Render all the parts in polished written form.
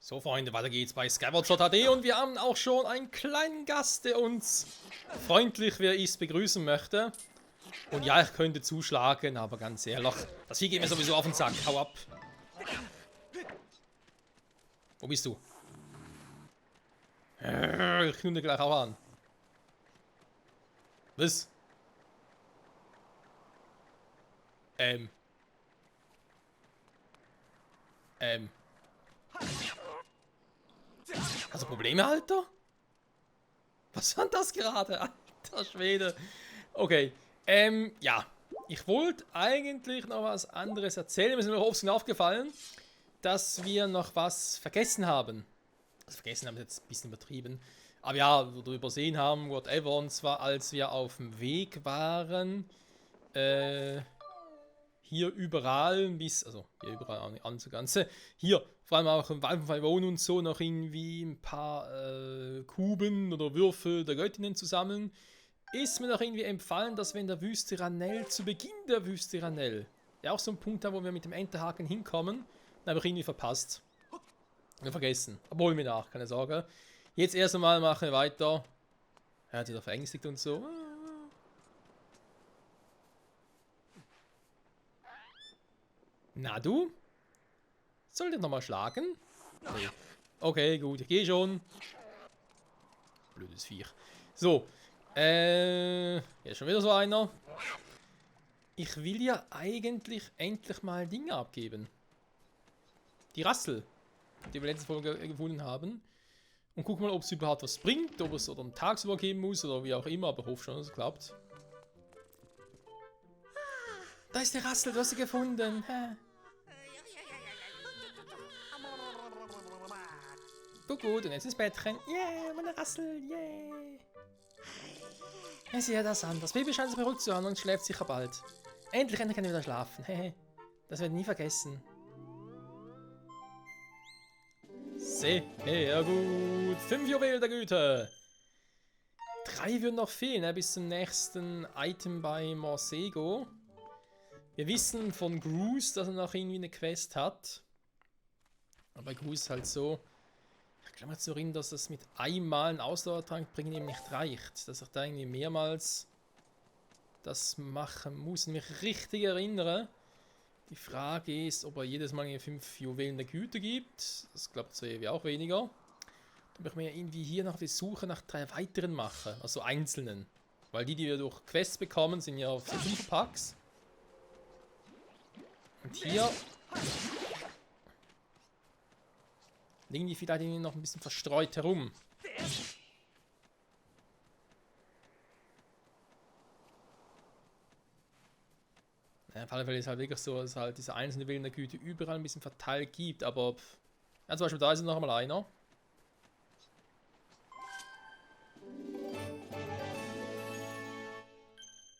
So, Freunde, weiter geht's bei Skyward Sword HD und wir haben auch schon einen kleinen Gast, der uns freundlich, wie ich es begrüßen möchte. Und ja, ich könnte zuschlagen, aber ganz ehrlich, das hier geht mir sowieso auf den Sack. Hau ab. Wo bist du? Ich knülle gleich auch an. Was? Also Probleme, Alter? Was war denn das gerade? Alter Schwede. Okay, ja. Ich wollte eigentlich noch was anderes erzählen. Mir ist mir oft aufgefallen, dass wir noch was vergessen haben. Also vergessen haben wir jetzt ein bisschen übertrieben. Aber ja, oder übersehen haben, whatever. Und zwar, als wir auf dem Weg waren, hier überall bis, also hier überall anzuganze, hier, vor allem auch im Walfenfall wohnen und so, noch irgendwie ein paar Kuben oder Würfel der Göttinnen zu sammeln, ist mir noch irgendwie empfallen, dass wir in der Wüste Ranell, zu Beginn der Wüste Ranell, ja auch so ein Punkt da, wo wir mit dem Enterhaken hinkommen, den habe ich irgendwie verpasst. Wir vergessen. Aber holen wir nach, keine Sorge. Jetzt erst einmal machen wir weiter. Er hat wieder verängstigt und so. Na du? Soll den nochmal schlagen? Nee. Okay, gut, ich gehe schon. Blödes Viech. So. Hier ist schon wieder so einer. Ich will ja eigentlich endlich mal Dinge abgeben. Die Rassel, die wir letzte Folge gefunden haben. Und guck mal, ob es überhaupt was bringt, ob es oder einen Tagsüber geben muss oder wie auch immer, aber ich hoffe schon, dass es klappt. Da ist der Rassel, du hast sie gefunden. Gut, und jetzt ins Bettchen. Yeah, meine Rassel, yeah. Ich sehe das an. Das Baby scheint sich beruhigt zu haben und schläft sicher bald. Endlich kann ich wieder schlafen. Das werde ich nie vergessen. Sehr gut. 5 Juwelen der Güte. 3 würden noch fehlen, bis zum nächsten Item bei Morsego. Wir wissen von Groose, dass er noch irgendwie eine Quest hat. Aber bei Groose ist halt so. Ich kann mich zu erinnern, dass das mit einmal einen Ausdauertrank bringen ihm nicht reicht. Dass ich da irgendwie mehrmals das machen muss und mich richtig erinnere. Die Frage ist, ob er jedes Mal 5 Juwelen der Güte gibt. Das glaubt so wie auch weniger. Dann möchte ich mir irgendwie hier noch die Suche nach 3 weiteren machen, also einzelnen. Weil die wir durch Quests bekommen, sind ja auf 5 Packs. Und hier liegen die vielleicht noch ein bisschen verstreut herum. Ja, auf alle Fälle ist halt wirklich so, dass es halt diese einzelnen Willen der Güte überall ein bisschen verteilt gibt, aber ja, zum Beispiel da ist noch einmal einer.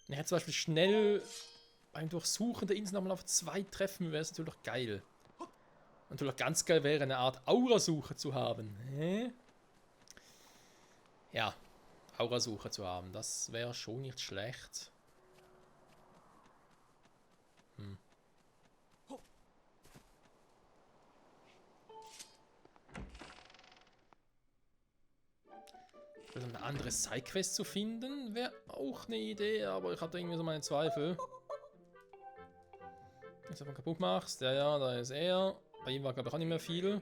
Ich hätte zum Beispiel schnell beim Durchsuchen der Insel nochmal auf 2 treffen, wäre es natürlich geil. Und natürlich ganz geil wäre, eine Art Aurasuche zu haben. Ja, Aurasuche zu haben, das wäre schon nicht schlecht. Also eine andere Sidequest zu finden, wäre auch eine Idee, aber ich hatte irgendwie so meine Zweifel. Wenn du es kaputt machst, ja, da ist er. Bei ihm war, glaube ich, auch nicht mehr viel.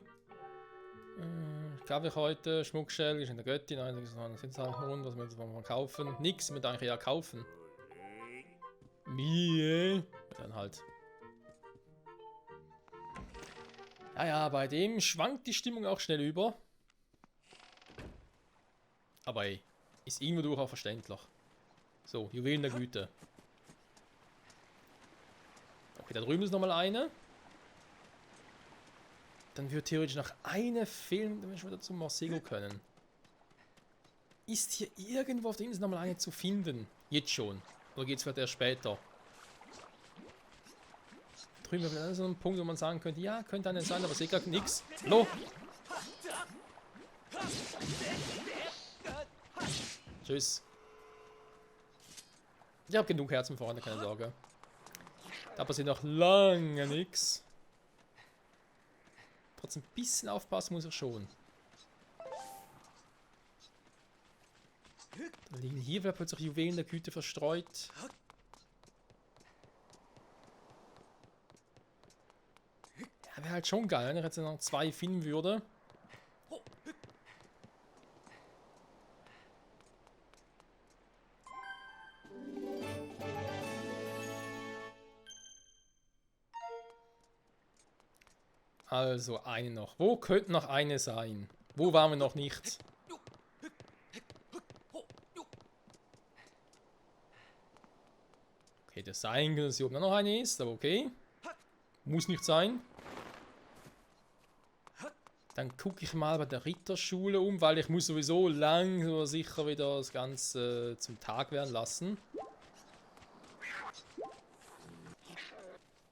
Kaffee heute, Schmuckstell, ist in der Göttin, einiges noch ein Sitzhund, was wir jetzt mal kaufen. Nix, wir eigentlich ja kaufen. Mie. Dann halt. Ja, bei dem schwankt die Stimmung auch schnell über. Aber ey, ist irgendwo durch auch verständlich. So, Juwelen der Güte. Okay, da drüben ist nochmal eine. Dann würde theoretisch noch eine fehlen, damit wir wieder zum Morsego können. Ist hier irgendwo auf der Insel nochmal eine zu finden? Jetzt schon. Oder geht es vielleicht erst später? Drüben wäre so ein Punkt, wo man sagen könnte, ja, könnte eine sein, aber sehe gerade nichts. Hallo? Tschüss. Ich habe genug Herzen vorne, keine Sorge. Da passiert noch lange nichts. Trotzdem ein bisschen aufpassen muss er schon. Da liegen hier wieder plötzlich Juwelen der Güte verstreut. Ja, wäre halt schon geil, wenn ich jetzt noch 2 finden würde. Also, eine noch. Wo könnte noch eine sein? Wo waren wir noch nicht? Okay, das sein kann, dass hier oben noch eine ist, aber okay. Muss nicht sein. Dann gucke ich mal bei der Ritterschule um, weil ich muss sowieso langsam aber sicher wieder das Ganze zum Tag werden lassen.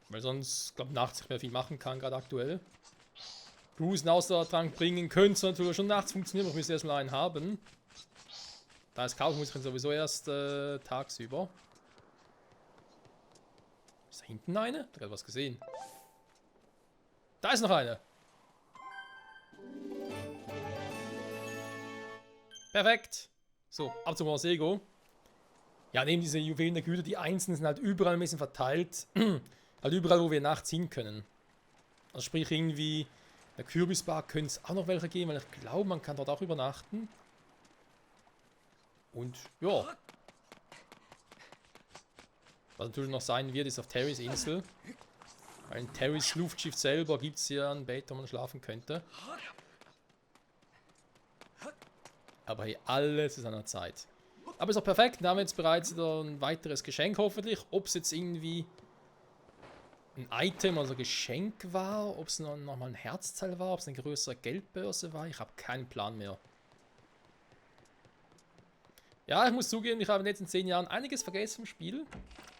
Weil sonst, glaube ich, nachts nicht mehr viel machen kann, gerade aktuell. Cruisen Ausdauertrank bringen könnte natürlich schon nachts funktionieren, aber ich muss erstmal einen haben. Da ist kaufen muss ich ihn sowieso erst tagsüber. Ist da hinten eine? Da gerade was gesehen. Da ist noch eine. Perfekt. So, ab zum Morsego. Ja, neben diese Juwelen der Güter, die einzelnen sind halt überall ein bisschen verteilt. Halt überall, wo wir nachts hin können. Also sprich irgendwie, in der Kürbisbar könnte es auch noch welche geben, weil ich glaube, man kann dort auch übernachten. Und ja. Was natürlich noch sein wird, ist auf Terrys Insel. Weil in Terrys Luftschiff selber gibt es ja ein Bett, wo man schlafen könnte. Aber hey, alles zu seiner Zeit. Aber ist auch perfekt, da haben wir jetzt bereits wieder ein weiteres Geschenk hoffentlich. Ob es jetzt irgendwie ein Item, also Geschenk war, ob es nochmal ein Herzteil war, ob es eine größere Geldbörse war, ich habe keinen Plan mehr. Ja, ich muss zugeben, ich habe in den letzten 10 Jahren einiges vergessen im Spiel.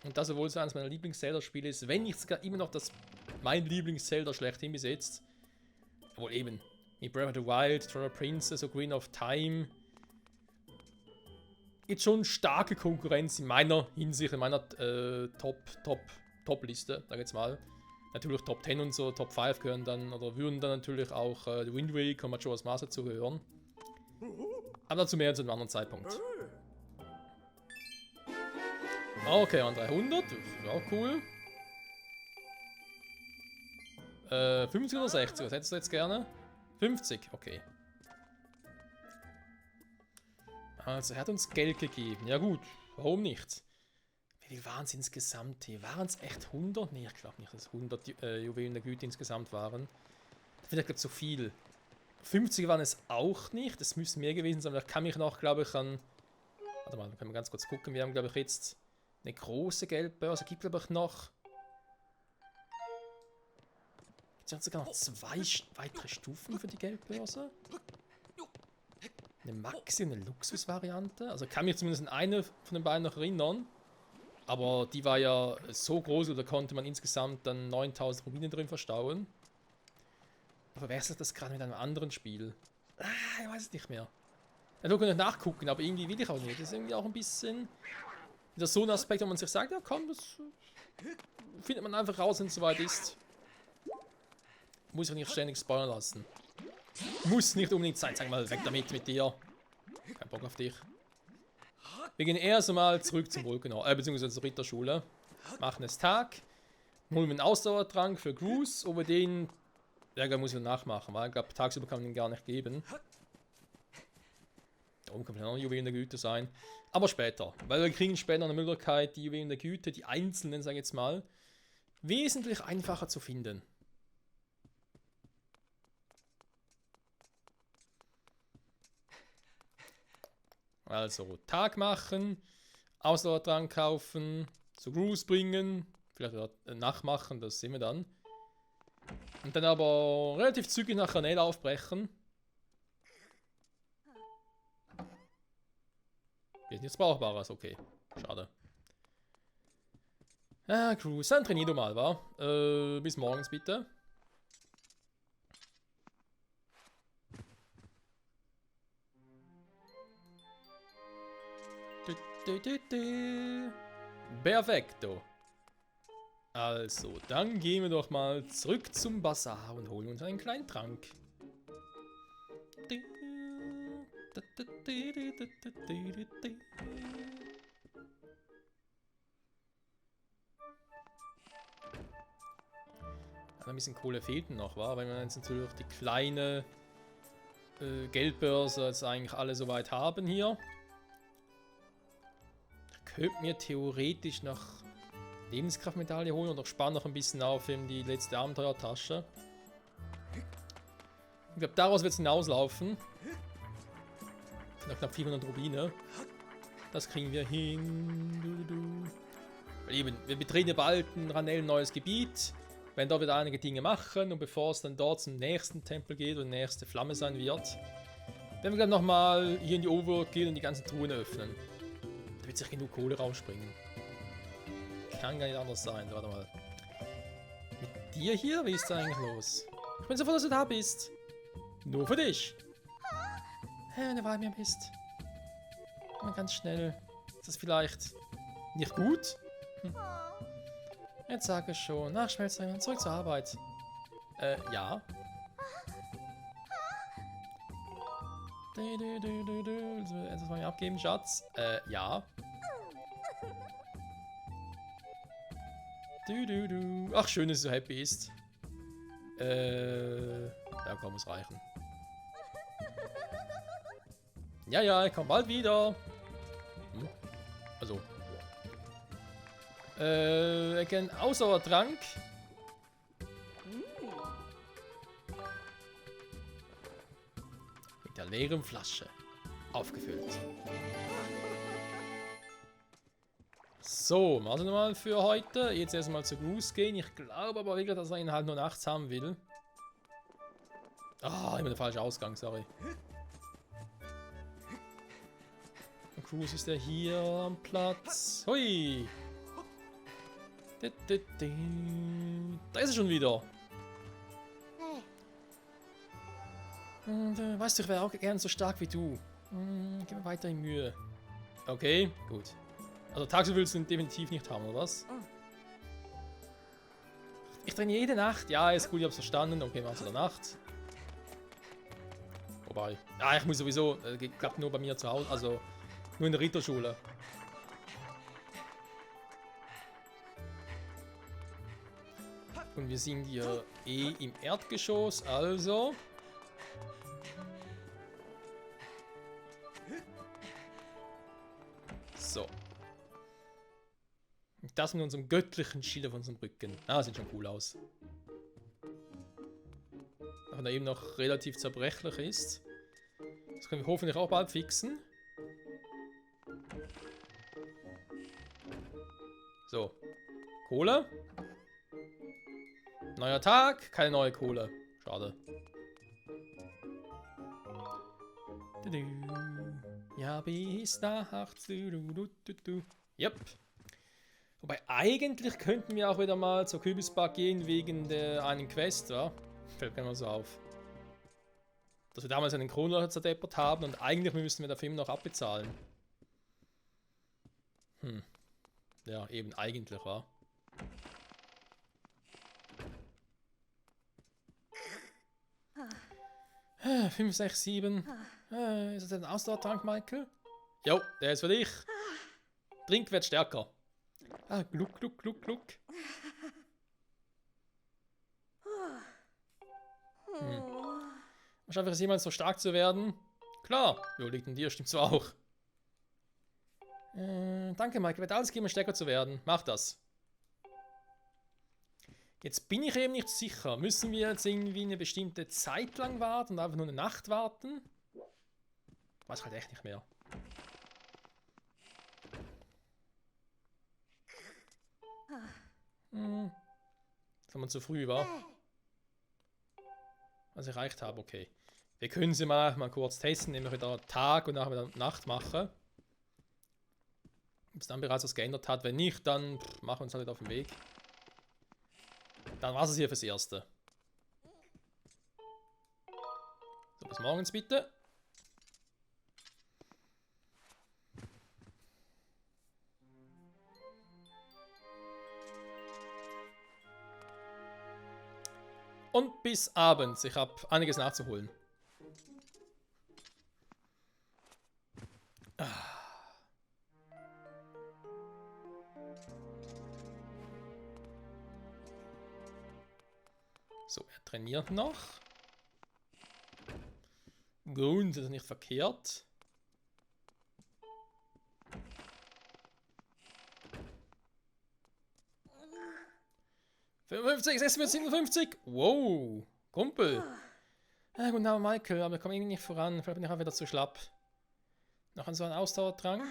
Und das, obwohl es eines meiner Lieblings-Zelda-Spiele ist, wenn nicht sogar immer noch mein Lieblings-Zelda schlechthin bis jetzt. Obwohl eben, wie Breath of the Wild, Twilight Princess, Ocarina of Time. Jetzt schon starke Konkurrenz in meiner Hinsicht, in meiner Top-Liste, sag jetzt mal. Natürlich Top 10 und so, Top 5 gehören dann, oder würden dann natürlich auch The Wind Waker und Majora's Mask dazu gehören. Aber dazu mehr zu einem anderen Zeitpunkt. Okay, und 300, das ist auch cool. 50 oder 60, was hättest du jetzt gerne? 50, okay. Also, er hat uns Geld gegeben. Ja gut, warum nicht? Wie viel waren es insgesamt hier? Waren es echt 100? Nee, ich glaube nicht, dass es 100 Juwelen der Güte insgesamt waren. Das finde ich gerade zu viel. 50 waren es auch nicht. Das müssen mehr gewesen sein. Aber ich kann mich noch, glaube ich, an... Warte mal, da können wir ganz kurz gucken. Wir haben, glaube ich, jetzt eine große Geldbörse. Gibt, glaube ich, noch... Gibt es sogar noch 2 weitere Stufen für die Geldbörse? Eine Maxi- und eine Luxus-Variante. Also kann mich zumindest an eine von den beiden noch erinnern. Aber die war ja so groß, da konnte man insgesamt dann 9000 Rubine drin verstauen. Verwechselt das gerade mit einem anderen Spiel? Ah, ich weiß es nicht mehr. Ja, wir können nachgucken, aber irgendwie will ich auch nicht. Das ist irgendwie auch ein bisschen wieder so ein Aspekt, wo man sich sagt, ja komm, das findet man einfach raus, wenn es soweit ist. Muss ich nicht ständig spoilern lassen. Muss nicht unbedingt sein. Sag mal, weg damit mit dir. Kein Bock auf dich. Wir gehen erst einmal zurück zum Vulkanor, beziehungsweise zur Ritterschule. Machen es Tag. Holen wir einen Ausdauertrank für Cruz, ob wir den... Ja, muss ich nachmachen, weil ich glaube, tagsüber kann man den gar nicht geben. Da oben kann vielleicht noch Juwelen der Güte sein. Aber später, weil wir kriegen später eine Möglichkeit, die Juwelen der Güte, die einzelnen, sage ich jetzt mal, wesentlich einfacher zu finden. Also, Tag machen, Ausdauertrank kaufen, zu Cruz bringen, vielleicht nachmachen, das sehen wir dann. Und dann aber relativ zügig nach Ranel aufbrechen. Wird nichts Brauchbares, okay. Schade. Ah, Cruz, dann trainier du mal, wa? Bis morgens bitte. Perfekto. Also, dann gehen wir doch mal zurück zum Bazar und holen uns einen kleinen Trank. Ein bisschen Kohle fehlt noch, wa? Weil wir jetzt natürlich die kleine Geldbörse jetzt eigentlich alle soweit haben hier. Ich könnte mir theoretisch noch Lebenskraftmedaille holen und ich spare noch ein bisschen auf in die letzte Abenteuertasche. Ich glaube, daraus wird es hinauslaufen. Noch knapp 400 Rubine. Das kriegen wir hin. Eben, wir betreten bald ein Ranell neues Gebiet. Werden dort wieder einige Dinge machen und bevor es dann dort zum nächsten Tempel geht und die nächste Flamme sein wird, werden wir dann nochmal hier in die Overworld gehen und die ganzen Truhen öffnen. Da wird sich genug Kohle rausspringen. Kann gar nicht anders sein. Warte mal. Mit dir hier? Wie ist da eigentlich los? Ich bin so froh, dass du da bist. Nur für dich. Wenn du bei mir bist. Mal ganz schnell. Ist das vielleicht nicht gut? Jetzt sage ich schon. Nach Schmelzerin, zurück zur Arbeit. Ja. Etwas mal abgeben, Schatz. Ja. Ach, schön, dass du so happy bist. Ja, komm, muss reichen. Ja, ja, ich komm bald wieder. Also. Ein Ausdauertrank. Mit der leeren Flasche. Aufgefüllt. So, also nochmal für heute. Jetzt erstmal zu Goose gehen. Ich glaube aber wirklich, dass er ihn halt nur nachts haben will. Ah, immer der falsche Ausgang, sorry. Und Goose ist er hier am Platz. Hui! Da ist er schon wieder. Und, weißt du, ich wäre auch gern so stark wie du. Gib mir weiterhin Mühe. Okay, gut. Also tagsüber willst du ihn definitiv nicht haben, oder was? Ich trainiere jede Nacht. Ja, ist gut, ich hab's verstanden. Okay, machst du in der Nacht. Wobei. Ja, ich muss sowieso. Klappt nur bei mir zu Hause. Also nur in der Ritterschule. Und wir sind hier eh im Erdgeschoss, also. So. Und das mit unserem göttlichen Schild auf unserem Rücken. Ah, sieht schon cool aus. Auch wenn er eben noch relativ zerbrechlich ist. Das können wir hoffentlich auch bald fixen. So. Kohle. Neuer Tag, keine neue Kohle. Schade. Ja, bis nachts. Yep. Wobei, eigentlich könnten wir auch wieder mal zur Kürbisbar gehen wegen der einen Quest, ja? Fällt mir mal so auf. Dass wir damals einen Kronleuchter zerdeppert haben und eigentlich müssen wir dafür immer noch abbezahlen. Ja, eben eigentlich, wa? 5, 6, 7. Ist das ein Ausdauertrank, Michael? Jo, der ist für dich. Trink wird stärker. Ah, gluck, gluck, gluck, gluck. Wahrscheinlich ist jemand so stark zu werden. Klar, jo, liegt an dir, stimmt's auch. Danke, Michael. Wird alles geben, stärker zu werden. Mach das. Jetzt bin ich eben nicht sicher. Müssen wir jetzt irgendwie eine bestimmte Zeit lang warten und einfach nur eine Nacht warten? Weiß halt echt nicht mehr. Das haben wir zu früh, war. Was ich erreicht habe, okay. Wir können sie mal kurz testen, indem wir wieder Tag und nachher wieder Nacht machen. Ob es dann bereits was geändert hat. Wenn nicht, dann machen wir uns halt auf den Weg. Dann war es hier fürs Erste. So, bis morgens bitte. Und bis abends. Ich habe einiges nachzuholen. So, er trainiert noch. Gut, das ist nicht verkehrt. ...55, 56, 57. Wow, Kumpel. Ja, guten Abend, Michael, aber wir kommen irgendwie nicht voran. Vielleicht bin ich auch wieder zu schlapp. Noch so ein Ausdauertrank.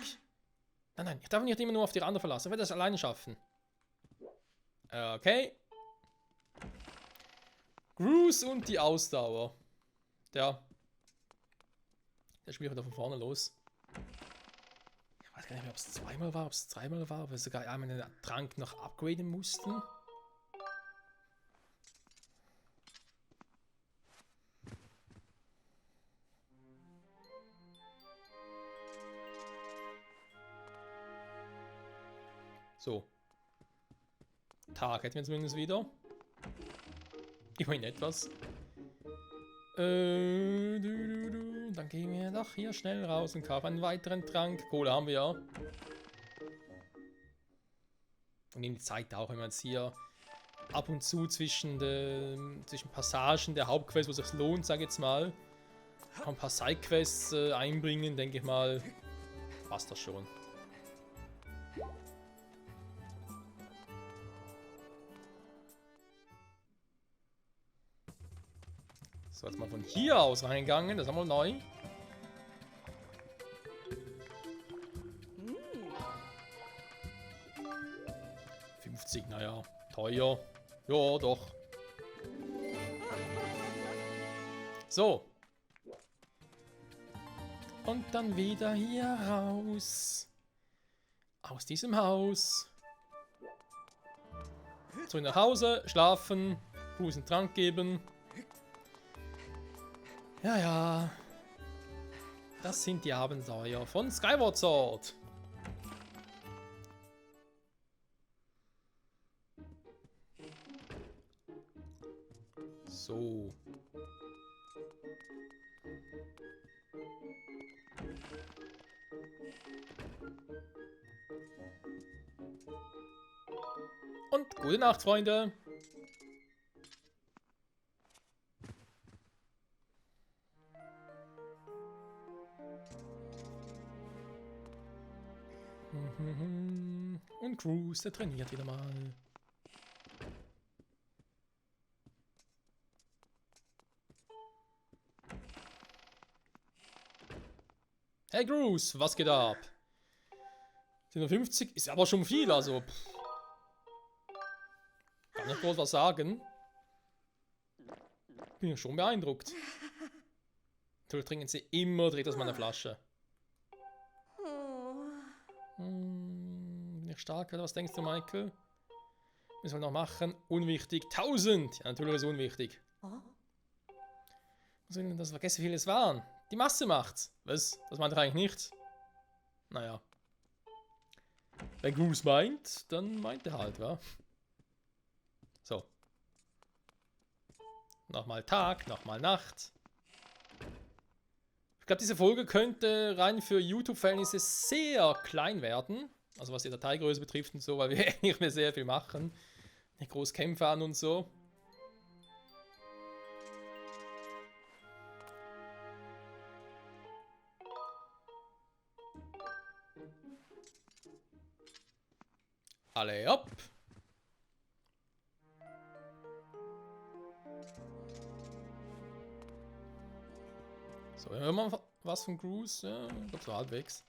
Nein, ich darf mich nicht immer nur auf die anderen verlassen. Ich werde das alleine schaffen. Okay. Gruß und die Ausdauer. Der spielt wieder von vorne los. Ich weiß gar nicht mehr, ob es zweimal war, ob es dreimal war, ob wir sogar einmal den Trank noch upgraden mussten. So. Tag hätten wir zumindest wieder. Immerhin etwas. Dann gehen wir doch hier schnell raus und kaufen einen weiteren Trank. Kohle haben wir ja. Und nehmen die Zeit auch, wenn wir jetzt hier ab und zu zwischen Passagen der Hauptquest, wo es sich lohnt, sage ich jetzt mal, ein paar Sidequests einbringen, denke ich mal, passt das schon. So, jetzt mal von hier aus reingegangen. Das haben wir neu. $50, naja, teuer. Ja, doch. So. Und dann wieder hier raus. Aus diesem Haus. Zurück nach Hause, schlafen, Gruß und Trank geben. Ja, ja. Das sind die Abenteuer von Skyward Sword. So. Und gute Nacht, Freunde. Und Cruz, der trainiert wieder mal. Hey Cruz, was geht ab? 57 ist aber schon viel, also. Kann nicht groß was sagen. Bin ja schon beeindruckt. Natürlich trinken sie immer direkt aus meiner Flasche. Nicht stark, oder was denkst du, Michael? Müssen wir noch machen? Unwichtig. 1000! Ja, natürlich ist es unwichtig. Was will denn das? Vergessen, wie viele es waren. Die Masse macht's. Was? Das meint er eigentlich nicht. Naja. Wenn Goose meint, dann meint er halt, wa? So. Nochmal Tag, nochmal Nacht. Ich glaube, diese Folge könnte rein für YouTube-Verhältnisse sehr klein werden. Also was die Dateigröße betrifft und so, weil wir nicht mehr sehr viel machen. Nicht groß Kämpfe an und so. Alle ab. So, hören wir mal was von Cruz. Ja, ich glaube so halbwegs.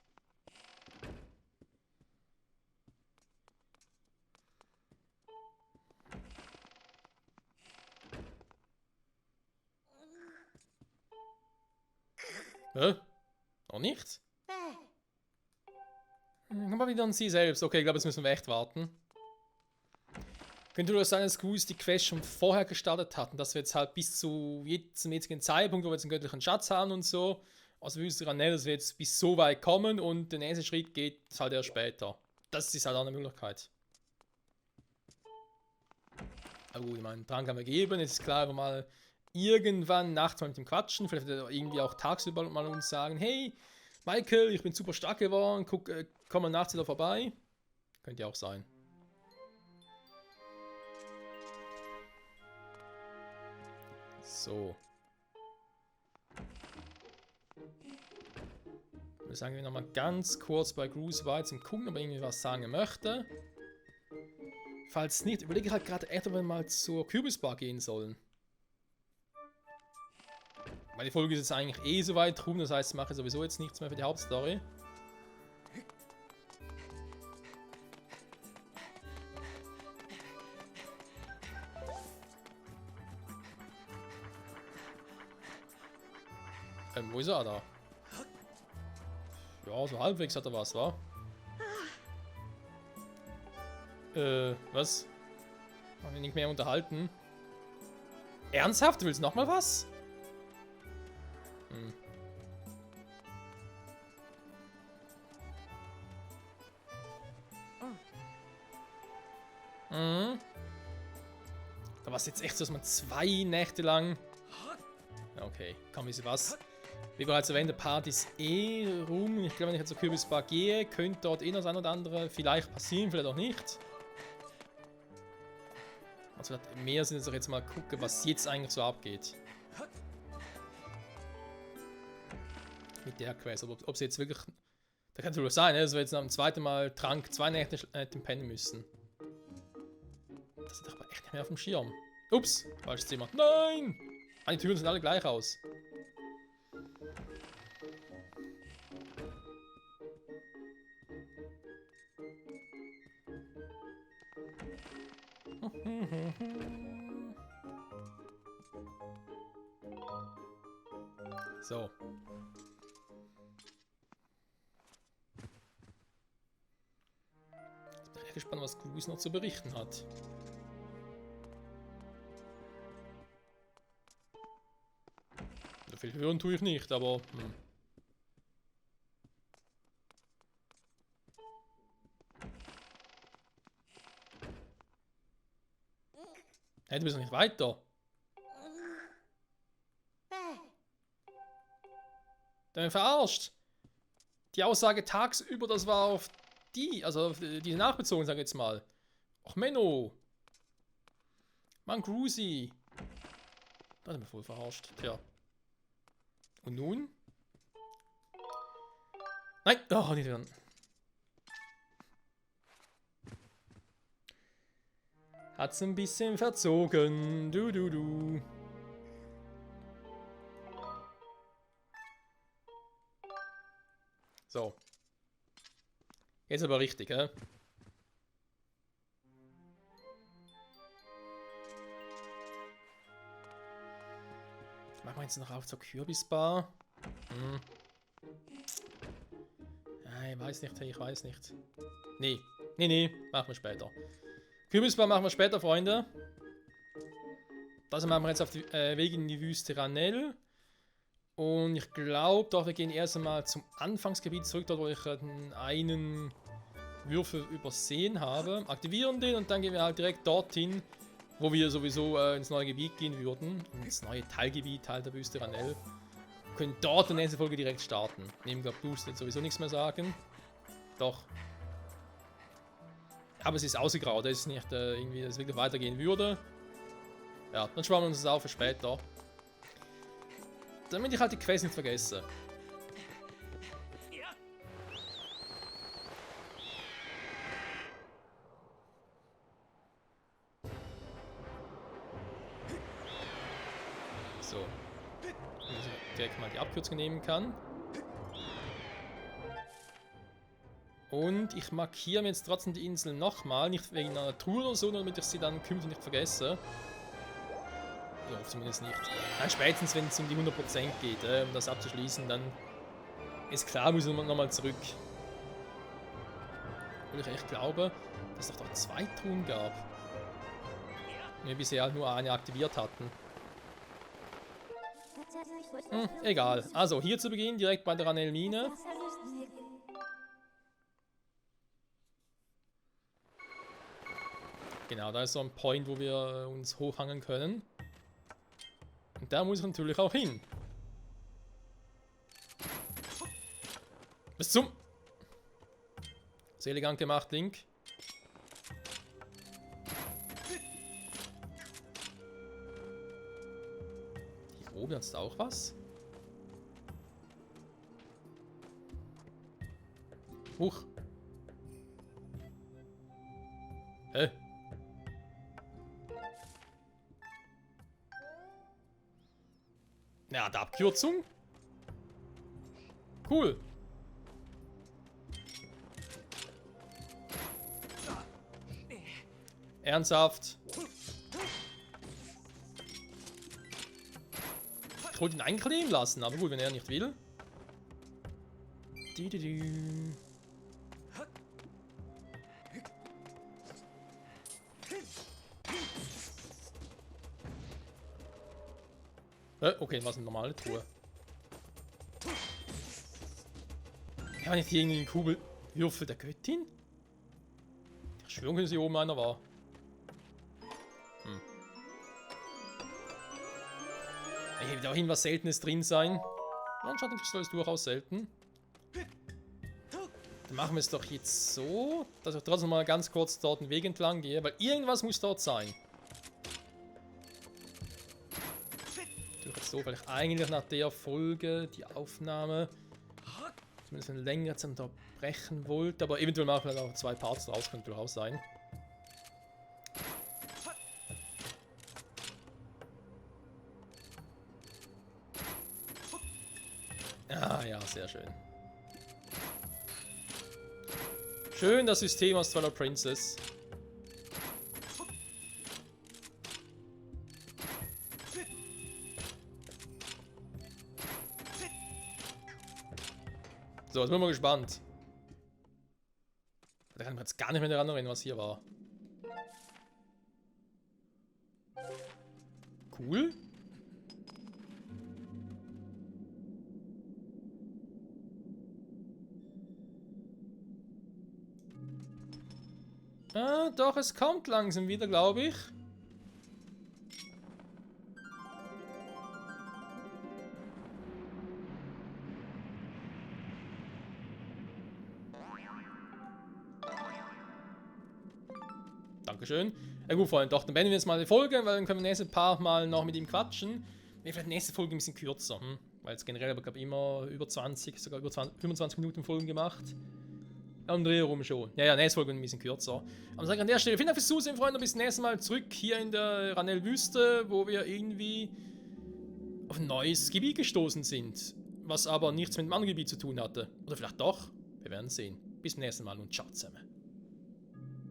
Noch nichts? Komm mal wieder an sie selbst. Okay, ich glaube, jetzt müssen wir echt warten. Könnte durchaus sein, dass Goose die Quest schon vorher gestartet hatten, dass wir jetzt halt bis zum jetzigen Zeitpunkt, wo wir jetzt einen göttlichen Schatz haben und so, also wüsste ich nicht, dass wir jetzt bis so weit kommen und der nächste Schritt geht halt erst später. Das ist halt auch eine Möglichkeit. Aber gut, ich meine, dran kann man geben. Jetzt ist klar, wenn wir mal irgendwann nachts mal mit dem quatschen. Vielleicht wird er irgendwie auch tagsüber mal uns sagen, hey, Michael, ich bin super stark geworden. Guck, komm mal nachts wieder vorbei. Könnte ja auch sein. So. Wir sagen wir nochmal ganz kurz bei Gruß bei zum Gucken, ob er irgendwie was sagen möchte. Falls nicht, überlege ich halt gerade echt, ob wir mal zur Kürbisbar gehen sollen. Weil die Folge ist jetzt eigentlich eh so weit rum, das heißt, ich mache sowieso jetzt nichts mehr für die Hauptstory. Wo ist er da? Ja, so halbwegs hat er was, wa? Was? Haben wir nicht mehr unterhalten? Ernsthaft? Du willst nochmal was? Hm. Mhm. Da war es jetzt echt so, dass man 2 Nächte lang... Okay, komm, wisst ihr was? Wie bereits erwähnt, der Part ist eh rum. Ich glaube, wenn ich jetzt zur Kürbisbar gehe, könnte dort eh noch das eine oder andere vielleicht passieren, vielleicht auch nicht. Also mehr sind jetzt auch jetzt mal gucken, was jetzt eigentlich so abgeht. Mit der Quest, ob sie jetzt wirklich... Da kann es wohl sein, dass wir jetzt am zweiten Mal Trank 2 Nächte hätten pennen müssen. Das ist aber echt nicht mehr auf dem Schirm. Ups, falsches Zimmer. Nein! Die Türen sehen alle gleich aus. So. Jetzt bin ich gespannt, was Gruß noch zu berichten hat. So viel hören tue ich nicht, aber... Hey, du bist noch nicht weiter. Du hast mich verarscht. Die Aussage tagsüber, das war auf die, also auf die nachbezogen, sag ich jetzt mal. Och Menno. Mann, Grusi. Da hat er mich voll verarscht. Tja. Und nun? Nein! Oh, nicht dran. Hat's ein bisschen verzogen. Du. So. Jetzt aber richtig, hä? Machen wir jetzt noch auf zur Kürbisbar. Ja, ich weiß nicht. Nee, machen wir später. Kürbisbar machen wir später, Freunde. Das machen wir jetzt auf die Weg in die Wüste Ranell. Und ich glaube, doch, wir gehen erst einmal zum Anfangsgebiet zurück, dort wo ich einen Würfel übersehen habe. Aktivieren den und dann gehen wir halt direkt dorthin, wo wir sowieso ins neue Gebiet gehen würden. Ins neue Teilgebiet halt der Wüste Ranell. Wir können dort in der nächsten Folge direkt starten. Neben der Boost jetzt sowieso nichts mehr sagen. Doch. Aber es ist ausgegraut, dass es nicht irgendwie dass es wirklich weitergehen würde. Ja, dann sparen wir uns das auf für später. Damit ich halt die Quest nicht vergesse. So. Dass ich direkt mal die Abkürzung nehmen kann. Und ich markiere mir jetzt trotzdem die Insel nochmal, nicht wegen einer Tour oder so, damit ich sie dann künftig nicht vergesse. Ja, zumindest nicht. Nein, spätestens wenn es um die 100% geht, um das abzuschließen, dann ist klar, müssen wir nochmal zurück. Weil ich echt glaube, dass es doch 2 Truhen gab. Wir bisher halt nur eine aktiviert hatten. Egal. Also, hier zu Beginn, direkt bei der Ranell-Mine. Genau, da ist so ein Point, wo wir uns hochhangen können. Und da muss ich natürlich auch hin. Bis zum... Sehr elegant gemacht, Link. Hier oben ist auch was. Huch. Hä? Ja, der Abkürzung. Cool. Ernsthaft. Ich wollte ihn einkleben lassen, aber gut, wenn er nicht will. Okay, was eine normale Truhe. Ja, nicht hier irgendwie ein Kugelwürfel der Göttin? Ich schwöre, dass hier oben einer war. Hier wird auch irgendwas Seltenes drin sein. Anscheinend soll es durchaus selten. Dann machen wir es doch jetzt so, dass ich trotzdem mal ganz kurz dort den Weg entlang gehe, weil irgendwas muss dort sein. So, weil ich eigentlich nach der Folge die Aufnahme zumindest eine längere zu unterbrechen wollte, aber eventuell machen wir auch 2 Parts draus, könnte durchaus sein. Ah ja, sehr schön. Schön das System aus Twilight Princess. So, jetzt bin ich mal gespannt. Da kann ich mir jetzt gar nicht mehr daran erinnern, was hier war. Cool. Ah, doch, es kommt langsam wieder, glaube ich. Dankeschön. Ja gut, Freunde, doch, dann beenden wir jetzt mal die Folge, weil dann können wir nächste paar Mal noch mit ihm quatschen. Vielleicht die nächste Folge ein bisschen kürzer, weil es generell aber, glaube ich, immer über 20, sogar über 20, 25 Minuten Folgen gemacht. Ja, um Dreh herum schon. Ja, nächste Folge ein bisschen kürzer. Aber sage ich an der Stelle, vielen Dank fürs Zusehen, Freunde, bis nächstes Mal zurück hier in der Ranel-Wüste, wo wir irgendwie auf ein neues Gebiet gestoßen sind, was aber nichts mit dem anderen Gebiet zu tun hatte. Oder vielleicht doch, wir werden sehen. Bis zum nächsten Mal und ciao zusammen.